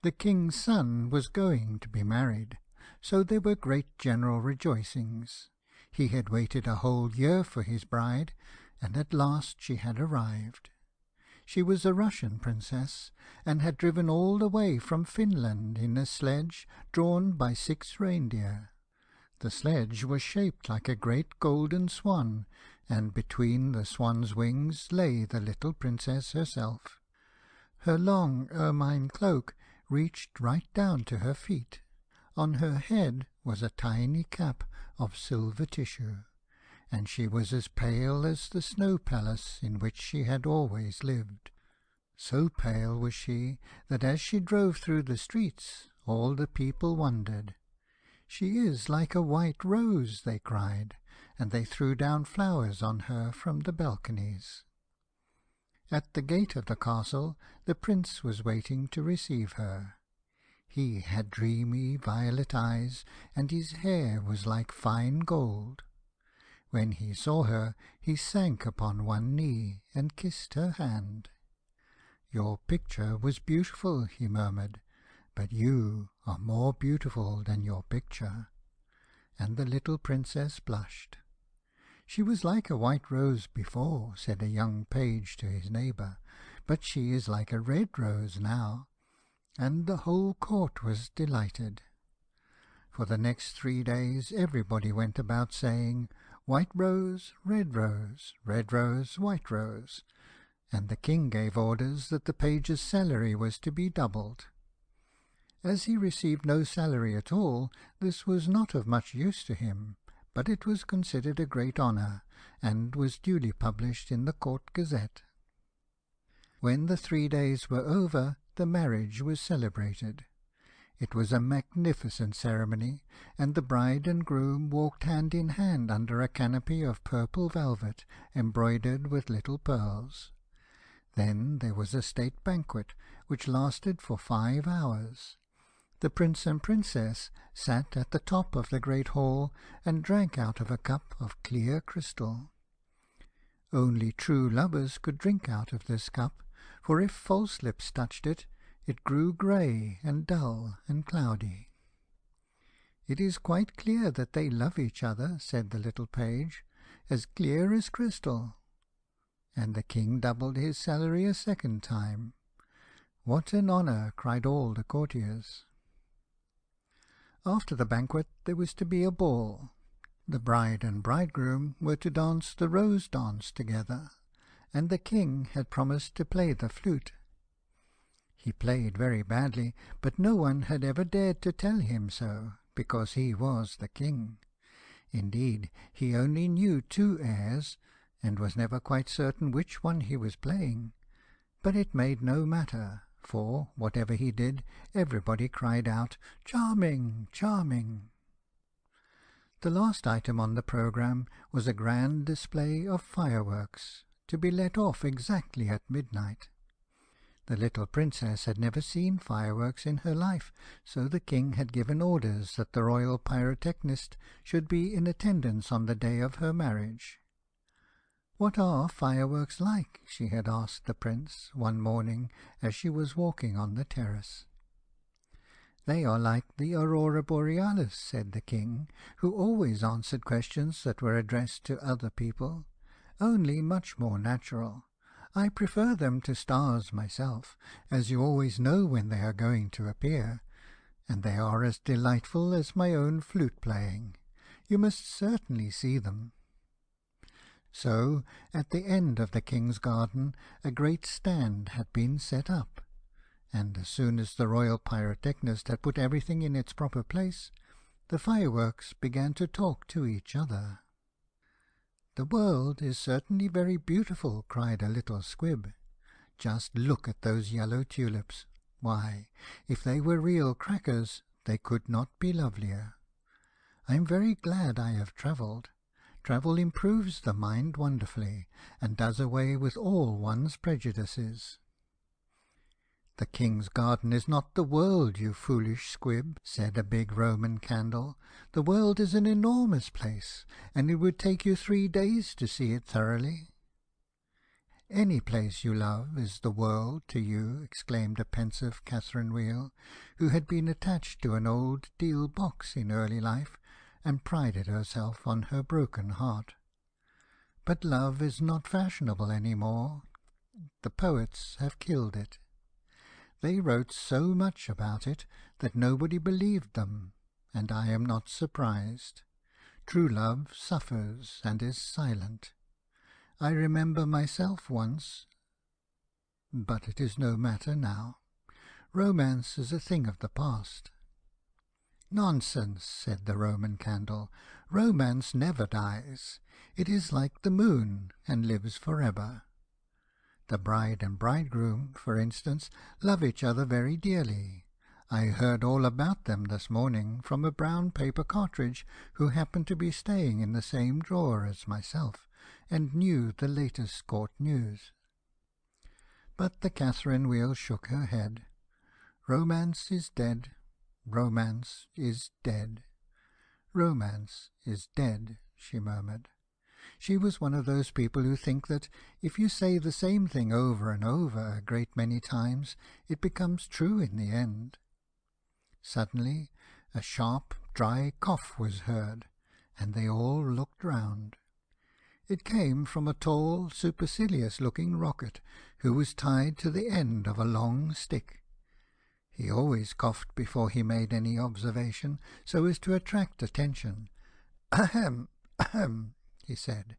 The king's son was going to be married, so there were great general rejoicings. He had waited a whole year for his bride, and at last she had arrived. She was a Russian princess, and had driven all the way from Finland in a sledge drawn by 6 reindeer. The sledge was shaped like a great golden swan, and between the swan's wings lay the little princess herself. Her long ermine cloak reached right down to her feet. On her head was a tiny cap of silver tissue, and she was as pale as the snow palace in which she had always lived. So pale was she that as she drove through the streets all the people wondered. "She is like a white rose," they cried, and they threw down flowers on her from the balconies. At the gate of the castle the prince was waiting to receive her. He had dreamy violet eyes, and his hair was like fine gold. When he saw her, he sank upon one knee and kissed her hand. "Your picture was beautiful," he murmured, "but you are more beautiful than your picture." And the little princess blushed. "She was like a white rose before," said a young page to his neighbour, "but she is like a red rose now." And the whole court was delighted. For the next 3 days everybody went about saying, "White rose, red rose, red rose, white rose," and the king gave orders that the page's salary was to be doubled. As he received no salary at all, this was not of much use to him, but it was considered a great honour, and was duly published in the Court Gazette. When the 3 days were over, the marriage was celebrated. It was a magnificent ceremony, and the bride and groom walked hand in hand under a canopy of purple velvet embroidered with little pearls. Then there was a state banquet, which lasted for 5 hours. The prince and princess sat at the top of the great hall and drank out of a cup of clear crystal. Only true lovers could drink out of this cup, for if false lips touched it, it grew grey and dull and cloudy. "It is quite clear that they love each other," said the little page, "as clear as crystal." And the king doubled his salary a second time. "What an honour!" cried all the courtiers. After the banquet there was to be a ball. The bride and bridegroom were to dance the rose dance together, and the king had promised to play the flute. He played very badly, but no one had ever dared to tell him so, because he was the king. Indeed, he only knew 2 airs, and was never quite certain which one he was playing. But it made no matter, for, whatever he did, everybody cried out, "Charming! Charming!" The last item on the programme was a grand display of fireworks, to be let off exactly at midnight. The little princess had never seen fireworks in her life, so the king had given orders that the royal pyrotechnist should be in attendance on the day of her marriage. "What are fireworks like?" she had asked the prince one morning as she was walking on the terrace. "They are like the aurora borealis," said the king, who always answered questions that were addressed to other people, "only much more natural. I prefer them to stars myself, as you always know when they are going to appear, and they are as delightful as my own flute playing. You must certainly see them." So, at the end of the king's garden, a great stand had been set up, and as soon as the royal pyrotechnist had put everything in its proper place, the fireworks began to talk to each other. "The world is certainly very beautiful," cried a little squib. "Just look at those yellow tulips. Why, if they were real crackers, they could not be lovelier. I'm very glad I have travelled. Travel improves the mind wonderfully, and does away with all one's prejudices." "The king's garden is not the world, you foolish squib," said a big Roman candle. "The world is an enormous place, and it would take you 3 days to see it thoroughly." Any place you love is the world to you," exclaimed a pensive Catherine Wheel, who had been attached to an old deal box in early life, and prided herself on her broken heart. "But love is not fashionable any more. The poets have killed it. They wrote so much about it that nobody believed them, and I am not surprised. True love suffers and is silent. I remember myself once, but it is no matter now. Romance is a thing of the past." "Nonsense," said the Roman Candle. "Romance never dies. It is like the moon, and lives forever. The bride and bridegroom, for instance, love each other very dearly. I heard all about them this morning from a brown paper cartridge who happened to be staying in the same drawer as myself, and knew the latest court news." But the Catherine Wheel shook her head. "Romance is dead. Romance is dead. Romance is dead," she murmured. She was one of those people who think that if you say the same thing over and over a great many times, it becomes true in the end. Suddenly a sharp, dry cough was heard, and they all looked round. It came from a tall, supercilious-looking Rocket, who was tied to the end of a long stick. He always coughed before he made any observation, so as to attract attention. "Ahem, ahem," he said,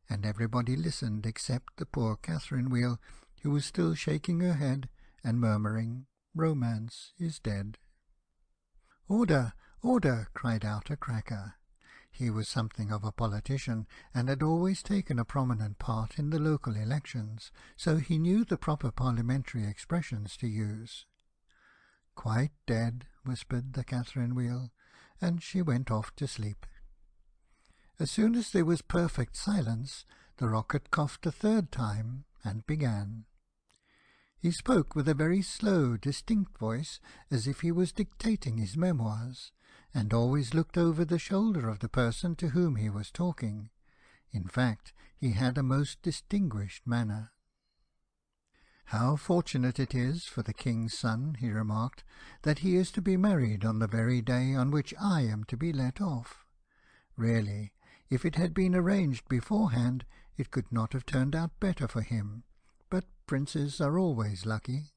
and everybody listened except the poor Catherine Wheel, who was still shaking her head and murmuring, "Romance is dead." "Order, order!" cried out a Cracker. He was something of a politician, and had always taken a prominent part in the local elections, so he knew the proper parliamentary expressions to use. "Quite dead," whispered the Catherine Wheel, and she went off to sleep. As soon as there was perfect silence, the Rocket coughed a third time, and began. He spoke with a very slow, distinct voice, as if he was dictating his memoirs, and always looked over the shoulder of the person to whom he was talking. In fact, he had a most distinguished manner. "How fortunate it is for the King's son," he remarked, "that he is to be married on the very day on which I am to be let off. Really, if it had been arranged beforehand, it could not have turned out better for him, but princes are always lucky."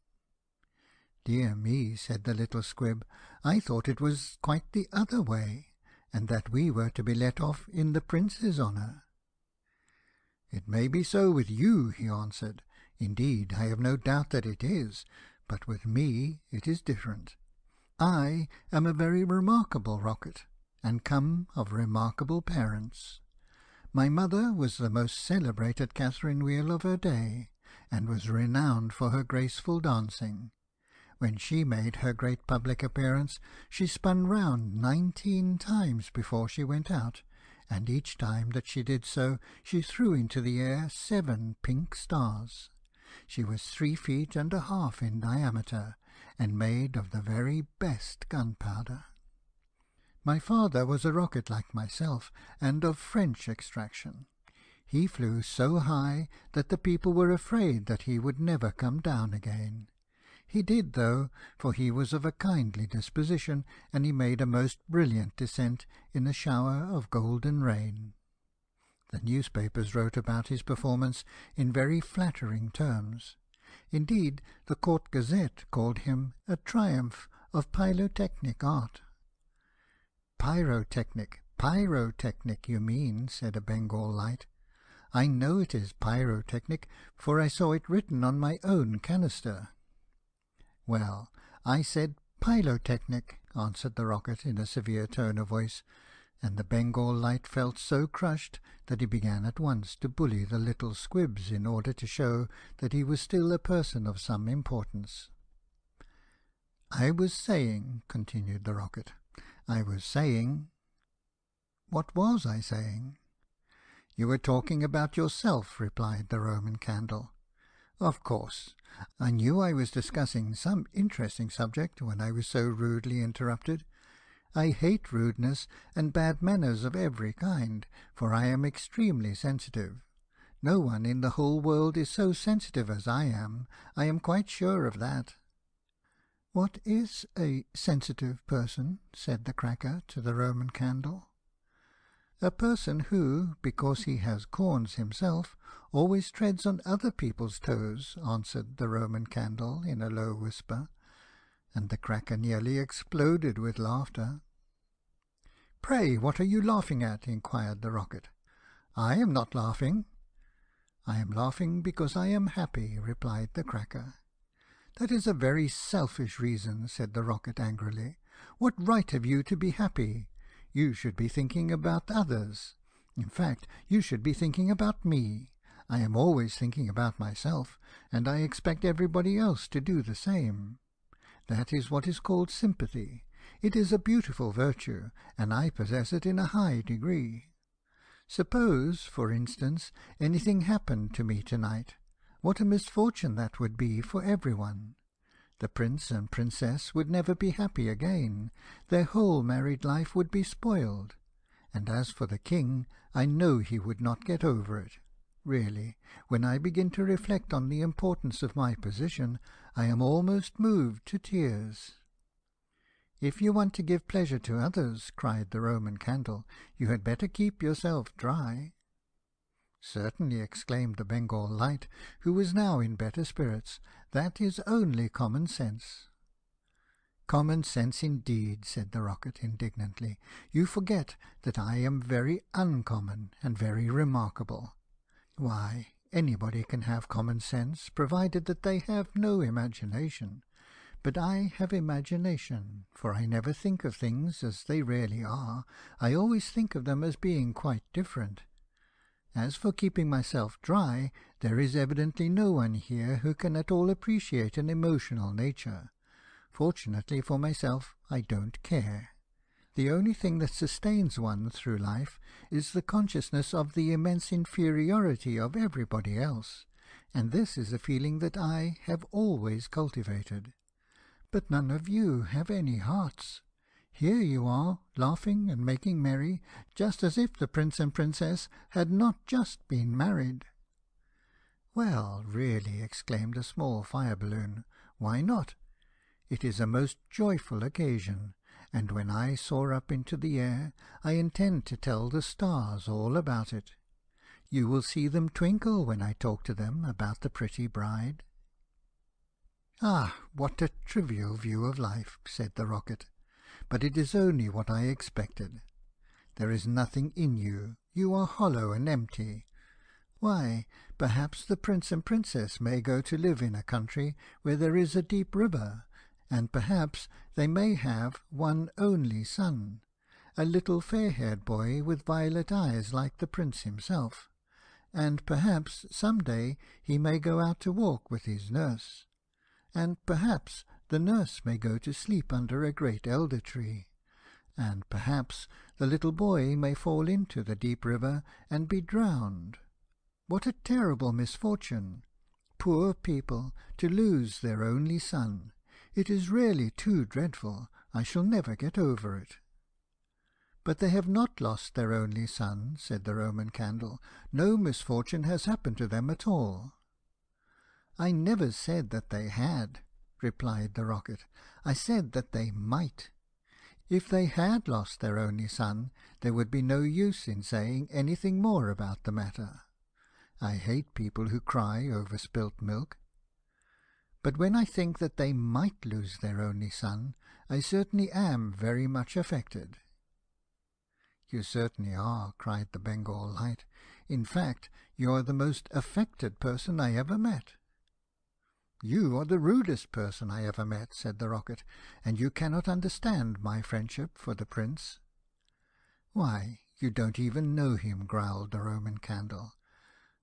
"Dear me," said the little Squib, "I thought it was quite the other way, and that we were to be let off in the Prince's honour." "It may be so with you," he answered. "Indeed, I have no doubt that it is, but with me it is different. I am a very remarkable Rocket, and come of remarkable parents. My mother was the most celebrated Catherine Wheel of her day, and was renowned for her graceful dancing. When she made her great public appearance, she spun round 19 times before she went out, and each time that she did so, she threw into the air 7 pink stars. She was 3 feet and a half in diameter, and made of the very best gunpowder. My father was a Rocket like myself, and of French extraction. He flew so high that the people were afraid that he would never come down again. He did, though, for he was of a kindly disposition, and he made a most brilliant descent in a shower of golden rain. The newspapers wrote about his performance in very flattering terms. Indeed, the Court Gazette called him a triumph of pyrotechnic art. Pyrotechnic, you mean," said a Bengal Light. "I know it is pyrotechnic, for I saw it written on my own canister." "Well, I said pyrotechnic," answered the Rocket in a severe tone of voice, and the Bengal Light felt so crushed that he began at once to bully the little Squibs in order to show that he was still a person of some importance. "I was saying," continued the Rocket, "I was saying—" "What was I saying?" "You were talking about yourself," replied the Roman Candle. "Of course. I knew I was discussing some interesting subject when I was so rudely interrupted. I hate rudeness and bad manners of every kind, for I am extremely sensitive. No one in the whole world is so sensitive as I am quite sure of that." "What is a sensitive person?" said the Cracker to the Roman Candle. "A person who, because he has corns himself, always treads on other people's toes," answered the Roman Candle in a low whisper, and the Cracker nearly exploded with laughter. "Pray, what are you laughing at?" inquired the Rocket. "I am not laughing." "I am laughing because I am happy," replied the Cracker. "That is a very selfish reason," said the Rocket angrily. "What right have you to be happy? You should be thinking about others. In fact, you should be thinking about me. I am always thinking about myself, and I expect everybody else to do the same. That is what is called sympathy. It is a beautiful virtue, and I possess it in a high degree. Suppose, for instance, anything happened to me tonight. What a misfortune that would be for everyone. The Prince and Princess would never be happy again. Their whole married life would be spoiled. And as for the King, I know he would not get over it. Really, when I begin to reflect on the importance of my position, I am almost moved to tears." "If you want to give pleasure to others," cried the Roman Candle, "you had better keep yourself dry." "Certainly," exclaimed the Bengal Light, who was now in better spirits. "That is only common sense." "Common sense indeed," said the Rocket indignantly. "You forget that I am very uncommon and very remarkable. Why, anybody can have common sense, provided that they have no imagination. But I have imagination, for I never think of things as they really are. I always think of them as being quite different. As for keeping myself dry, there is evidently no one here who can at all appreciate an emotional nature. Fortunately for myself, I don't care. The only thing that sustains one through life is the consciousness of the immense inferiority of everybody else, and this is a feeling that I have always cultivated. But none of you have any hearts. Here you are, laughing and making merry, just as if the Prince and Princess had not just been married." "Well, really," exclaimed a small fire balloon, "why not? It is a most joyful occasion, and when I soar up into the air, I intend to tell the stars all about it. You will see them twinkle when I talk to them about the pretty bride." "Ah, what a trivial view of life," said the Rocket. "But it is only what I expected. There is nothing in you. You are hollow and empty. Why, perhaps the Prince and Princess may go to live in a country where there is a deep river, and perhaps they may have one only son, a little fair-haired boy with violet eyes like the Prince himself, and perhaps some day he may go out to walk with his nurse, and perhaps the nurse may go to sleep under a great elder tree, and perhaps the little boy may fall into the deep river and be drowned. What a terrible misfortune! Poor people, to lose their only son! It is really too dreadful. I shall never get over it." "But they have not lost their only son," said the Roman Candle. "No misfortune has happened to them at all." "I never said that they had," replied the Rocket. "I said that they might. If they had lost their only son, there would be no use in saying anything more about the matter. I hate people who cry over spilt milk. But when I think that they might lose their only son, I certainly am very much affected." "You certainly are," cried the Bengal Light. "In fact, you are the most affected person I ever met." "You are the rudest person I ever met," said the Rocket, "and you cannot understand my friendship for the Prince." "Why, you don't even know him," growled the Roman Candle.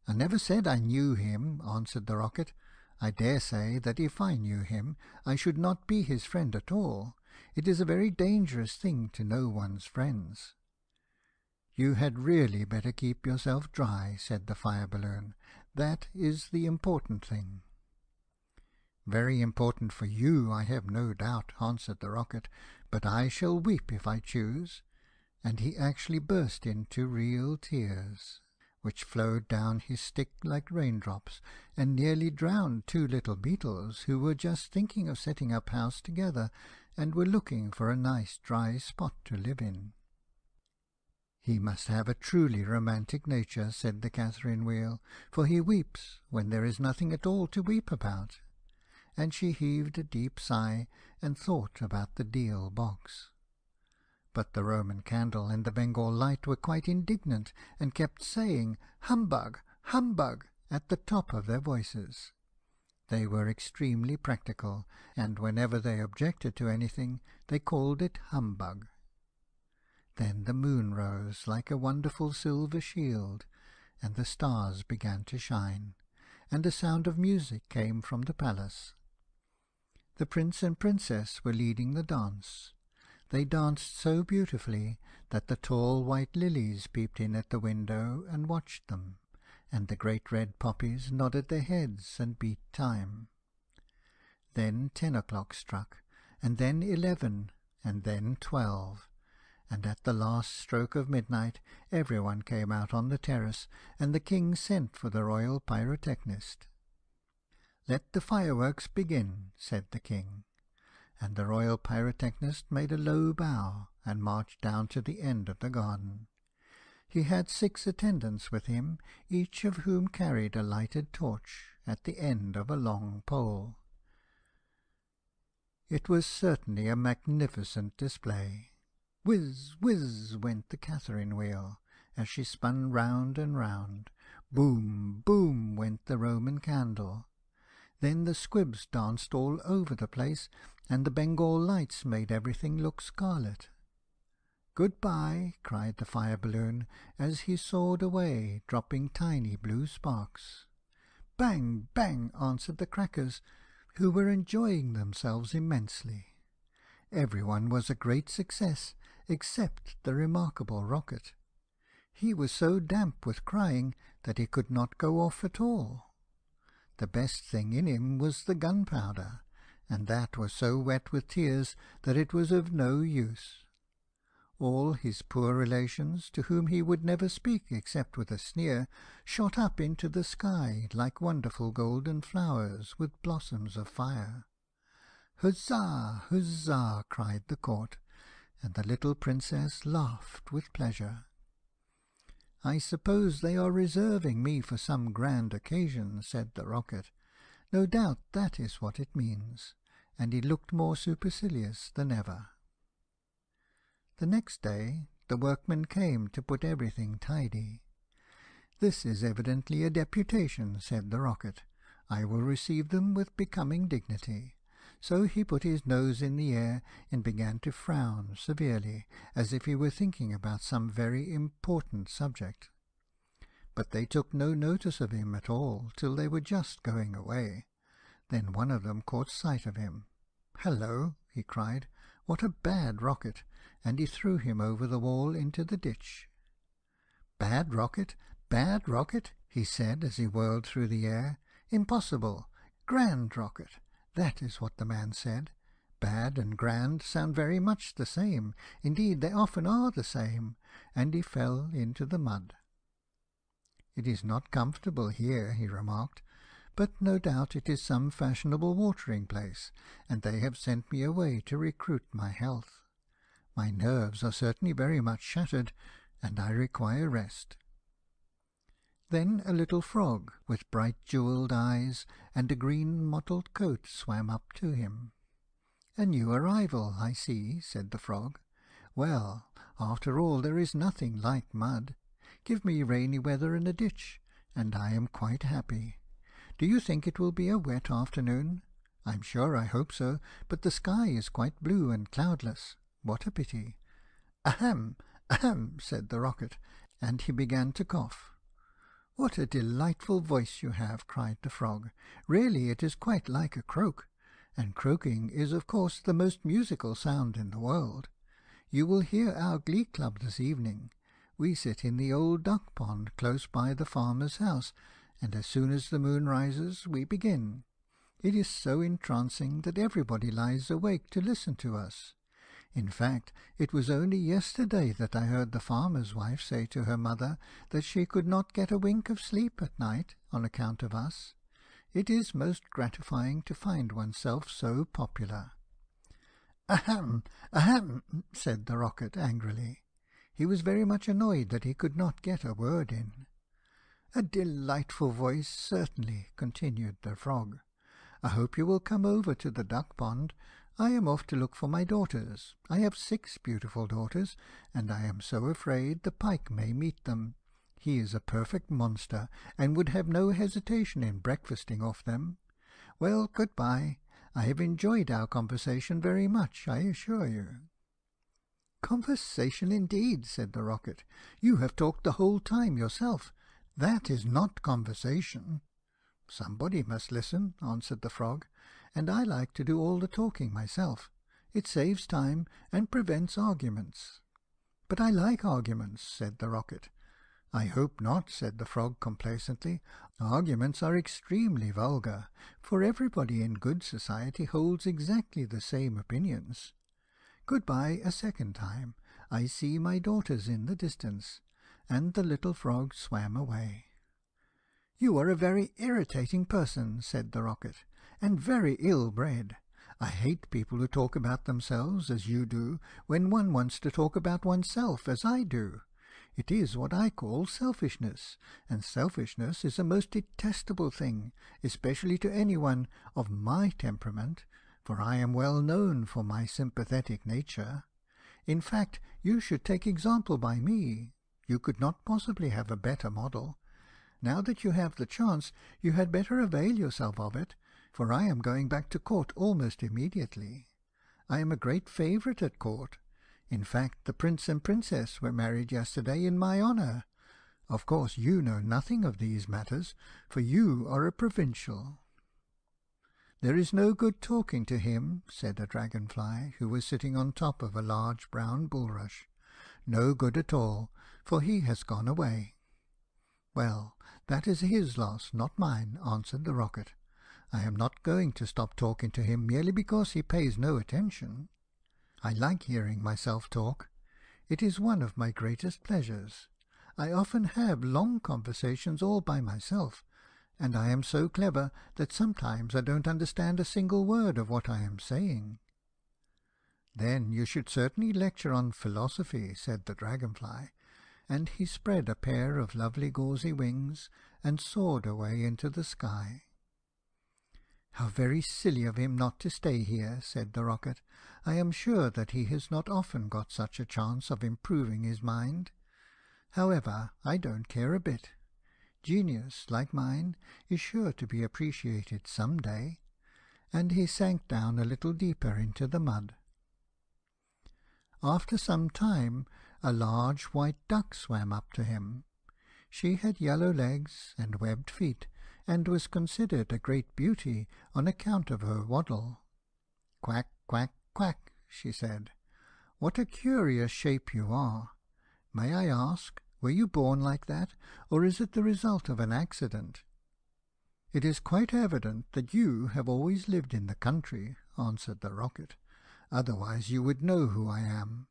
"I never said I knew him," answered the Rocket. "I dare say that if I knew him, I should not be his friend at all. It is a very dangerous thing to know one's friends." "You had really better keep yourself dry," said the fire balloon. "That is the important thing." "Very important for you, I have no doubt," answered the Rocket, "but I shall weep if I choose." And he actually burst into real tears. which flowed down his stick like raindrops, and nearly drowned 2 little beetles who were just thinking of setting up house together, and were looking for a nice dry spot to live in. "He must have a truly romantic nature," said the Catherine Wheel, "for he weeps when there is nothing at all to weep about." And she heaved a deep sigh, and thought about the deal box. But the Roman Candle and the Bengal Light were quite indignant, and kept saying "Humbug! Humbug!" at the top of their voices. They were extremely practical, and whenever they objected to anything, they called it humbug. Then the moon rose like a wonderful silver shield, and the stars began to shine, and a sound of music came from the palace. The Prince and Princess were leading the dance. They danced so beautifully that the tall white lilies peeped in at the window and watched them, and the great red poppies nodded their heads and beat time. Then 10 o'clock struck, and then 11, and then 12, and at the last stroke of midnight everyone came out on the terrace, and the King sent for the royal pyrotechnist. "Let the fireworks begin," said the King. And the royal pyrotechnist made a low bow, and marched down to the end of the garden. He had 6 attendants with him, each of whom carried a lighted torch at the end of a long pole. It was certainly a magnificent display. Whiz, whiz went the Catherine Wheel, as she spun round and round. Boom, boom went the Roman Candle. Then the squibs danced all over the place, and the Bengal lights made everything look scarlet. "Goodbye," cried the fire balloon, as he soared away, dropping tiny blue sparks. Bang, bang answered the crackers, who were enjoying themselves immensely. Everyone was a great success, except the remarkable Rocket. He was so damp with crying that he could not go off at all. The best thing in him was the gunpowder, and that was so wet with tears that it was of no use. All his poor relations, to whom he would never speak except with a sneer, shot up into the sky like wonderful golden flowers with blossoms of fire. "Huzza! Huzza!" cried the court, and the little Princess laughed with pleasure. "I suppose they are reserving me for some grand occasion," said the Rocket. "No doubt that is what it means," and he looked more supercilious than ever. The next day the workmen came to put everything tidy. "This is evidently a deputation," said the Rocket. "I will receive them with becoming dignity." So he put his nose in the air and began to frown severely, as if he were thinking about some very important subject. But they took no notice of him at all till they were just going away. Then one of them caught sight of him. "Hallo!" he cried, "what a bad Rocket!" and he threw him over the wall into the ditch. "Bad Rocket! Bad Rocket!" he said as he whirled through the air. "Impossible! Grand Rocket!" That is what the man said. Bad and grand sound very much the same. Indeed, they often are the same. And he fell into the mud. "It is not comfortable here," he remarked, "but no doubt it is some fashionable watering place, and they have sent me away to recruit my health. My nerves are certainly very much shattered, and I require rest." Then a little frog, with bright jewelled eyes and a green mottled coat, swam up to him. "A new arrival, I see," said the frog. "Well, after all, there is nothing like mud. Give me rainy weather and a ditch, and I am quite happy. Do you think it will be a wet afternoon? I'm sure I hope so, but the sky is quite blue and cloudless. What a pity." "Ahem! Ahem!" said the Rocket, and he began to cough. "What a delightful voice you have!" cried the frog. "Really, it is quite like a croak, and croaking is of course the most musical sound in the world. You will hear our glee club this evening. We sit in the old duck pond close by the farmer's house, and as soon as the moon rises we begin. It is so entrancing that everybody lies awake to listen to us. In fact, it was only yesterday that I heard the farmer's wife say to her mother that she could not get a wink of sleep at night on account of us. It is most gratifying to find oneself so popular." "Ahem, ahem," said the Rocket angrily. He was very much annoyed that he could not get a word in. "A delightful voice, certainly," continued the Frog. "I hope you will come over to the duck pond. I am off to look for my daughters. I have 6 beautiful daughters, and I am so afraid the pike may meet them. He is a perfect monster, and would have no hesitation in breakfasting off them. Well, good-bye. I have enjoyed our conversation very much, I assure you." "Conversation indeed," said the Rocket. "You have talked the whole time yourself. That is not conversation." "Somebody must listen," answered the Frog, "and I like to do all the talking myself. It saves time and prevents arguments." "But I like arguments," said the Rocket. "I hope not," said the Frog complacently. "Arguments are extremely vulgar, for everybody in good society holds exactly the same opinions. Good-bye a second time. I see my daughters in the distance." And the little Frog swam away. "You are a very irritating person," said the Rocket, "and very ill-bred. I hate people who talk about themselves, as you do, when one wants to talk about oneself, as I do. It is what I call selfishness, and selfishness is a most detestable thing, especially to anyone of my temperament, for I am well known for my sympathetic nature. In fact, you should take example by me. You could not possibly have a better model. Now that you have the chance, you had better avail yourself of it, for I am going back to court almost immediately. I am a great favourite at court. In fact, the Prince and Princess were married yesterday in my honour. Of course you know nothing of these matters, for you are a provincial." "There is no good talking to him," said a dragonfly, who was sitting on top of a large brown bulrush. "No good at all, for he has gone away." "Well, that is his loss, not mine," answered the Rocket. "I am not going to stop talking to him merely because he pays no attention. I like hearing myself talk. It is one of my greatest pleasures. I often have long conversations all by myself, and I am so clever that sometimes I don't understand a single word of what I am saying." "Then you should certainly lecture on philosophy," said the dragonfly, and he spread a pair of lovely gauzy wings and soared away into the sky. "How very silly of him not to stay here," said the Rocket. "I am sure that he has not often got such a chance of improving his mind. However, I don't care a bit. Genius, like mine, is sure to be appreciated some day." And he sank down a little deeper into the mud. After some time, a large white duck swam up to him. She had yellow legs and webbed feet, and was considered a great beauty on account of her waddle. "Quack, quack, quack," she said. "What a curious shape you are! May I ask, were you born like that, or is it the result of an accident?" "It is quite evident that you have always lived in the country," answered the Rocket. "Otherwise you would know who I am.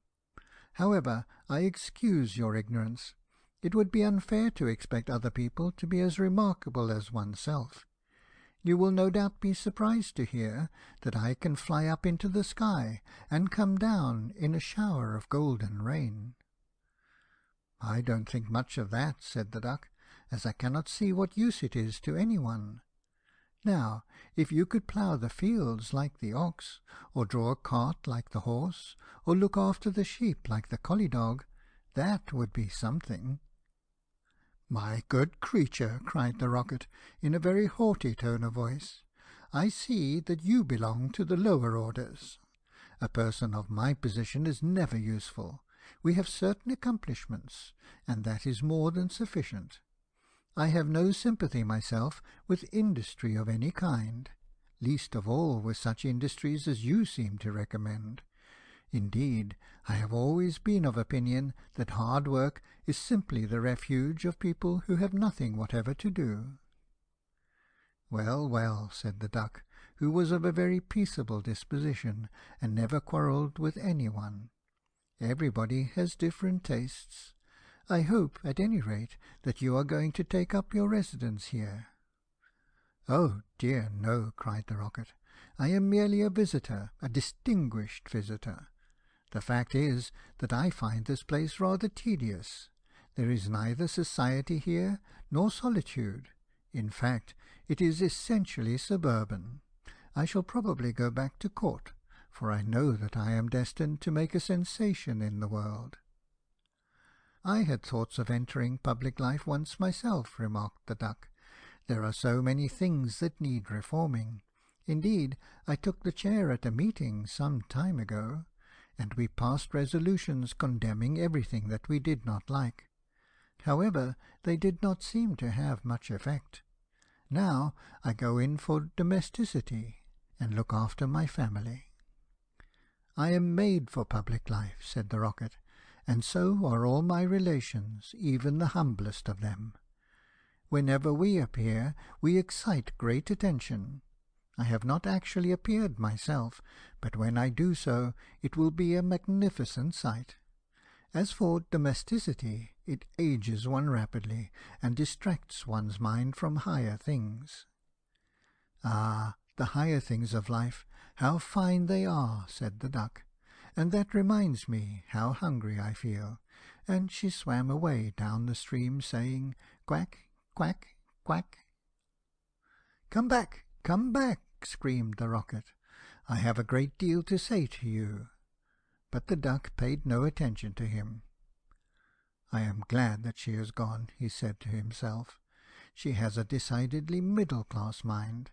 However, I excuse your ignorance. It would be unfair to expect other people to be as remarkable as oneself. You will no doubt be surprised to hear that I can fly up into the sky and come down in a shower of golden rain." "I don't think much of that," said the Duck, "as I cannot see what use it is to any one. Now, if you could plough the fields like the ox, or draw a cart like the horse, or look after the sheep like the collie dog, that would be something." "My good creature," cried the Rocket, in a very haughty tone of voice, "I see that you belong to the lower orders. A person of my position is never useful. We have certain accomplishments, and that is more than sufficient. I have no sympathy myself with industry of any kind, least of all with such industries as you seem to recommend. Indeed, I have always been of opinion that hard work is simply the refuge of people who have nothing whatever to do." "Well, well," said the Duck, who was of a very peaceable disposition, and never quarrelled with any one. Everybody has different tastes. I hope, at any rate, that you are going to take up your residence here." "Oh, dear, no," cried the Rocket. "I am merely a visitor, a distinguished visitor. The fact is that I find this place rather tedious. There is neither society here nor solitude. In fact, it is essentially suburban. I shall probably go back to court, for I know that I am destined to make a sensation in the world." "I had thoughts of entering public life once myself," remarked the Duck. "There are so many things that need reforming. Indeed, I took the chair at a meeting some time ago, and we passed resolutions condemning everything that we did not like. However, they did not seem to have much effect. Now I go in for domesticity, and look after my family." "I am made for public life," said the Rocket, "and so are all my relations, even the humblest of them. Whenever we appear, we excite great attention. I have not actually appeared myself, but when I do so, it will be a magnificent sight. As for domesticity, it ages one rapidly, and distracts one's mind from higher things." "Ah, the higher things of life, how fine they are," said the Duck. "And that reminds me how hungry I feel." And she swam away down the stream, saying, "Quack, quack, quack." "Come back, come back," screamed the Rocket. "I have a great deal to say to you." But the Duck paid no attention to him. "I am glad that she has gone," he said to himself. "She has a decidedly middle-class mind."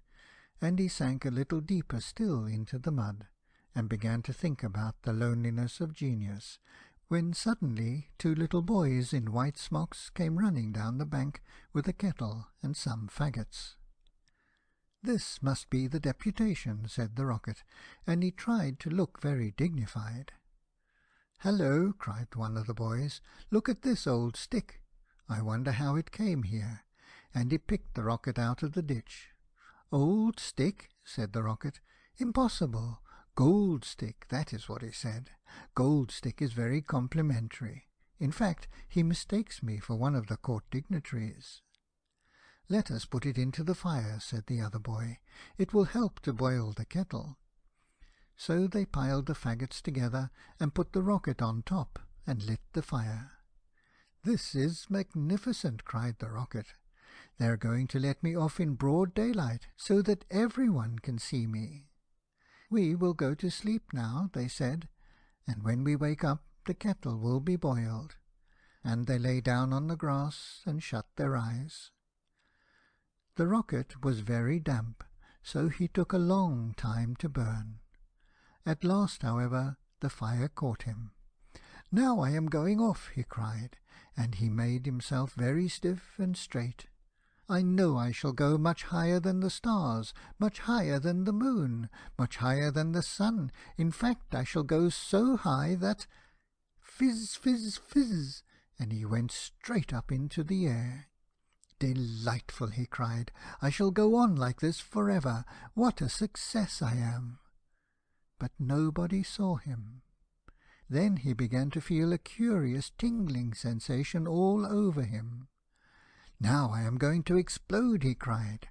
And he sank a little deeper still into the mud, and began to think about the loneliness of genius, when suddenly 2 little boys in white smocks came running down the bank with a kettle and some faggots. "This must be the deputation," said the Rocket, and he tried to look very dignified. "Hallo," cried one of the boys, "look at this old stick. I wonder how it came here," and he picked the Rocket out of the ditch. "Old stick," said the Rocket. "Impossible. Gold stick, that is what he said. Gold stick is very complimentary. In fact, he mistakes me for one of the court dignitaries." "Let us put it into the fire," said the other boy. "It will help to boil the kettle." So they piled the faggots together, and put the Rocket on top, and lit the fire. "This is magnificent," cried the Rocket. "They are going to let me off in broad daylight, so that every one can see me." "We will go to sleep now," they said, "and when we wake up the kettle will be boiled." And they lay down on the grass and shut their eyes. The Rocket was very damp, so he took a long time to burn. At last, however, the fire caught him. "Now I am going off," he cried, and he made himself very stiff and straight. "I know I shall go much higher than the stars, much higher than the moon, much higher than the sun. In fact, I shall go so high that—" Fizz, fizz, fizz, and he went straight up into the air. "Delightful," he cried. "I shall go on like this for ever. What a success I am!" But nobody saw him. Then he began to feel a curious tingling sensation all over him. "Now I am going to explode," he cried.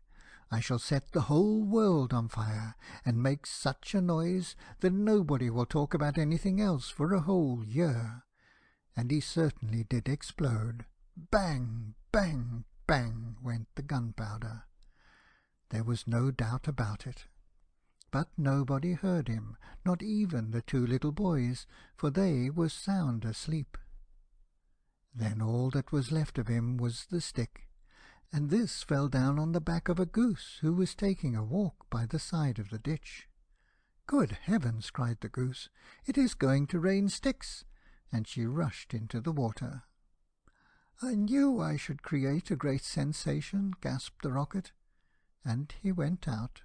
"I shall set the whole world on fire, and make such a noise that nobody will talk about anything else for a whole year." And he certainly did explode. Bang, bang, bang went the gunpowder. There was no doubt about it. But nobody heard him, not even the 2 little boys, for they were sound asleep. Then all that was left of him was the stick, and this fell down on the back of a goose who was taking a walk by the side of the ditch. "Good heavens!" cried the goose, "it is going to rain sticks!" and she rushed into the water. "I knew I should create a great sensation," gasped the Rocket, and he went out.